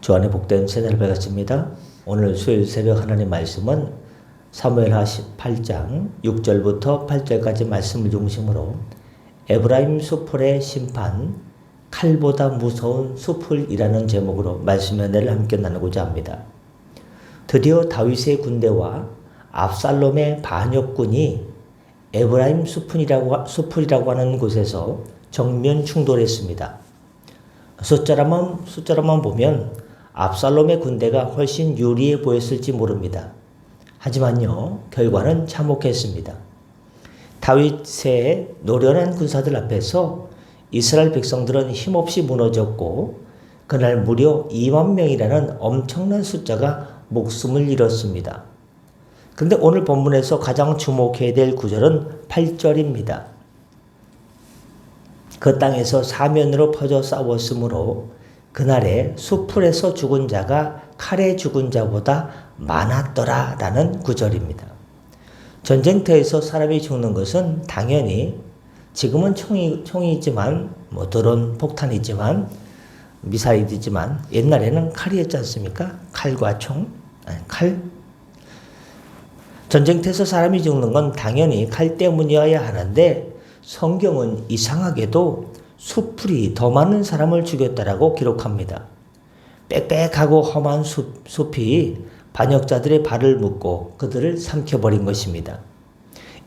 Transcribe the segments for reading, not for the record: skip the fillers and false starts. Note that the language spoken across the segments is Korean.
주 안에 복된 새날을 밝았습니다. 오늘 수요일 새벽 하나님 말씀은 사무엘하 8장 6절부터 8절까지 말씀을 중심으로 에브라임 수풀의 심판, 칼보다 무서운 수풀이라는 제목으로 말씀 연회를 함께 나누고자 합니다. 드디어 다윗의 군대와 압살롬의 반역군이 에브라임 수풀이라고 하는 곳에서 정면 충돌했습니다. 숫자로만 보면 압살롬의 군대가 훨씬 유리해 보였을지 모릅니다. 하지만요, 결과는 참혹했습니다. 다윗의 노련한 군사들 앞에서 이스라엘 백성들은 힘없이 무너졌고, 그날 무려 2만 명이라는 엄청난 숫자가 목숨을 잃었습니다. 그런데 오늘 본문에서 가장 주목해야 될 구절은 8절입니다. 그 땅에서 사면으로 퍼져 싸웠으므로 그날에 수풀에서 죽은 자가 칼에 죽은 자보다 많았더라 라는 구절입니다. 전쟁터에서 사람이 죽는 것은 당연히 지금은 총이지만 드론 폭탄이지만 미사일이지만 옛날에는 칼이었지 않습니까? 칼과 총, 칼. 전쟁터에서 사람이 죽는 건 당연히 칼 때문이어야 하는데 성경은 이상하게도 수풀이 더 많은 사람을 죽였다라고 기록합니다. 빽빽하고 험한 숲이 반역자들의 발을 묶고 그들을 삼켜버린 것입니다.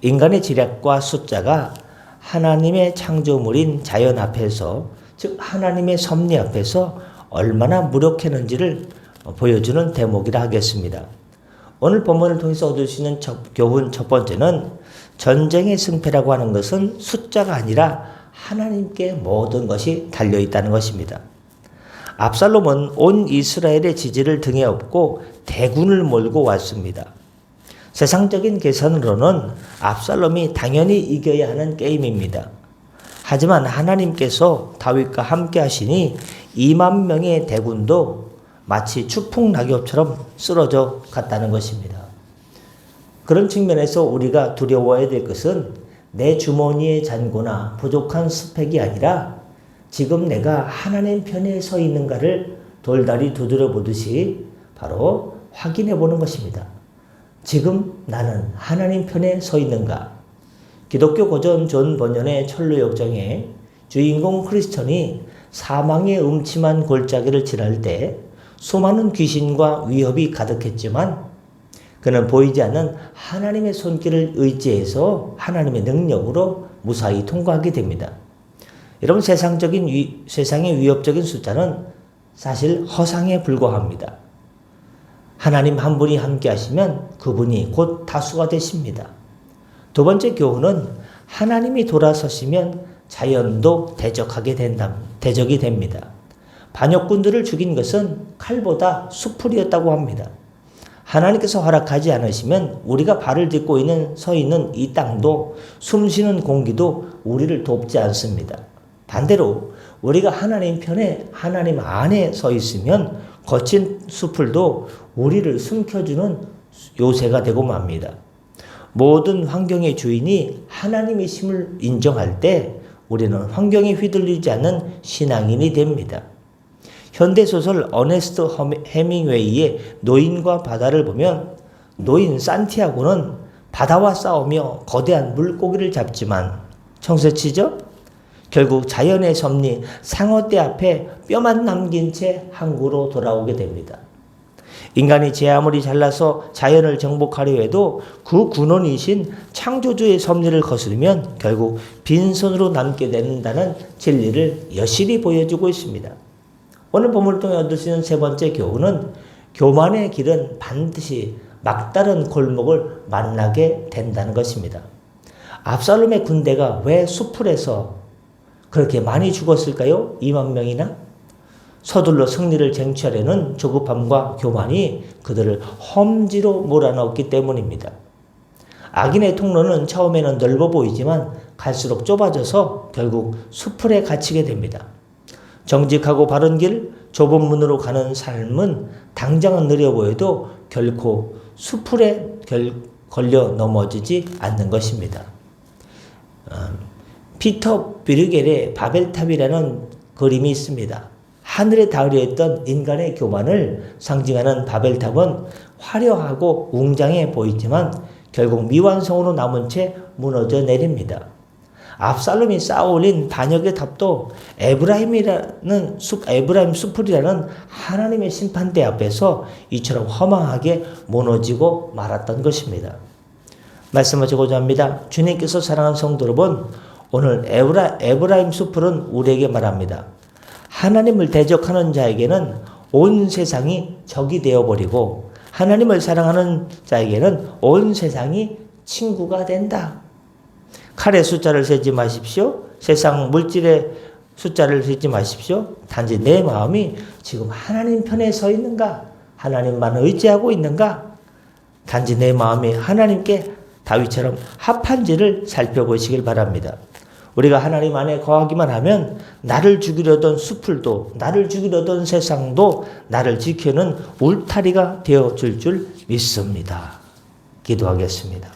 인간의 지략과 숫자가 하나님의 창조물인 자연 앞에서, 즉 하나님의 섭리 앞에서 얼마나 무력했는지를 보여주는 대목이라 하겠습니다. 오늘 본문을 통해서 얻을 수 있는 교훈 첫 번째는 전쟁의 승패라고 하는 것은 숫자가 아니라 하나님께 모든 것이 달려있다는 것입니다. 압살롬은 온 이스라엘의 지지를 등에 업고 대군을 몰고 왔습니다. 세상적인 계산으로는 압살롬이 당연히 이겨야 하는 게임입니다. 하지만 하나님께서 다윗과 함께 하시니 2만 명의 대군도 마치 추풍낙엽처럼 쓰러져 갔다는 것입니다. 그런 측면에서 우리가 두려워해야 될 것은 내 주머니의 잔고나 부족한 스펙이 아니라 지금 내가 하나님 편에 서 있는가를 돌다리 두드려 보듯이 바로 확인해 보는 것입니다. 지금 나는 하나님 편에 서 있는가? 기독교 고전 존 번연의 철로 역정에 주인공 크리스천이 사망의 음침한 골짜기를 지날 때 수많은 귀신과 위협이 가득했지만 그는 보이지 않는 하나님의 손길을 의지해서 하나님의 능력으로 무사히 통과하게 됩니다. 여러분, 세상의 위협적인 숫자는 사실 허상에 불과합니다. 하나님 한 분이 함께 하시면 그분이 곧 다수가 되십니다. 두 번째 교훈은 하나님이 돌아서시면 자연도 대적이 됩니다. 반역군들을 죽인 것은 칼보다 수풀이었다고 합니다. 하나님께서 허락하지 않으시면 우리가 발을 딛고 서 있는 이 땅도 숨쉬는 공기도 우리를 돕지 않습니다. 반대로 우리가 하나님 편에, 하나님 안에 서 있으면 거친 수풀도 우리를 숨겨주는 요새가 되고 맙니다. 모든 환경의 주인이 하나님이심을 인정할 때 우리는 환경에 휘둘리지 않는 신앙인이 됩니다. 현대소설 어네스트 해밍웨이의 노인과 바다를 보면 노인 산티아고는 바다와 싸우며 거대한 물고기를 잡지만 청새치죠? 결국 자연의 섭리 상어떼 앞에 뼈만 남긴 채 항구로 돌아오게 됩니다. 인간이 제 아무리 잘나서 자연을 정복하려 해도 그 근원이신 창조주의 섭리를 거스르면 결국 빈손으로 남게 된다는 진리를 여실히 보여주고 있습니다. 오늘 본문을 통해 얻을 수 있는 세 번째 교훈은 교만의 길은 반드시 막다른 골목을 만나게 된다는 것입니다. 압살롬의 군대가 왜 수풀에서 그렇게 많이 죽었을까요? 2만 명이나? 서둘러 승리를 쟁취하려는 조급함과 교만이 그들을 험지로 몰아넣었기 때문입니다. 악인의 통로는 처음에는 넓어 보이지만 갈수록 좁아져서 결국 수풀에 갇히게 됩니다. 정직하고 바른 길, 좁은 문으로 가는 삶은 당장은 느려 보여도 결코 수풀에 걸려 넘어지지 않는 것입니다. 피터 뷰르겔의 바벨탑이라는 그림이 있습니다. 하늘에 닿으려 했던 인간의 교만을 상징하는 바벨탑은 화려하고 웅장해 보이지만 결국 미완성으로 남은 채 무너져 내립니다. 압살롬이 쌓아 올린 반역의 탑도 에브라임 숲풀이라는 하나님의 심판대 앞에서 이처럼 허망하게 무너지고 말았던 것입니다. 말씀하시고자 합니다. 주님께서 사랑하는 성도 여러분, 오늘 에브라임 숲풀은 우리에게 말합니다. 하나님을 대적하는 자에게는 온 세상이 적이 되어버리고 하나님을 사랑하는 자에게는 온 세상이 친구가 된다. 칼의 숫자를 세지 마십시오. 세상 물질의 숫자를 세지 마십시오. 단지 내 마음이 지금 하나님 편에 서 있는가? 하나님만 의지하고 있는가? 단지 내 마음이 하나님께 다윗처럼 합한지를 살펴보시길 바랍니다. 우리가 하나님 안에 거하기만 하면 나를 죽이려던 숲풀도 나를 죽이려던 세상도 나를 지키는 울타리가 되어줄 줄 믿습니다. 기도하겠습니다.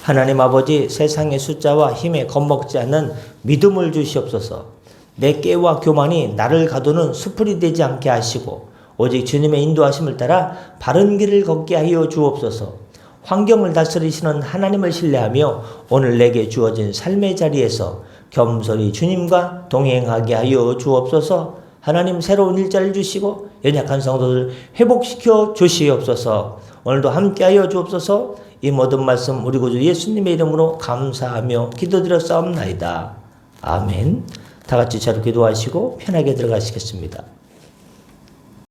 하나님 아버지, 세상의 숫자와 힘에 겁먹지 않는 믿음을 주시옵소서. 내 깨와 교만이 나를 가두는 숲풀이 되지 않게 하시고 오직 주님의 인도하심을 따라 바른 길을 걷게 하여 주옵소서. 환경을 다스리시는 하나님을 신뢰하며 오늘 내게 주어진 삶의 자리에서 겸손히 주님과 동행하게 하여 주옵소서. 하나님 새로운 일자리를 주시고 연약한 성도들 회복시켜 주시옵소서. 오늘도 함께하여 주옵소서. 이 모든 말씀 우리 구주 예수님의 이름으로 감사하며 기도드렸사옵나이다. 아멘. 다 같이 자로 기도하시고 편하게 들어가시겠습니다.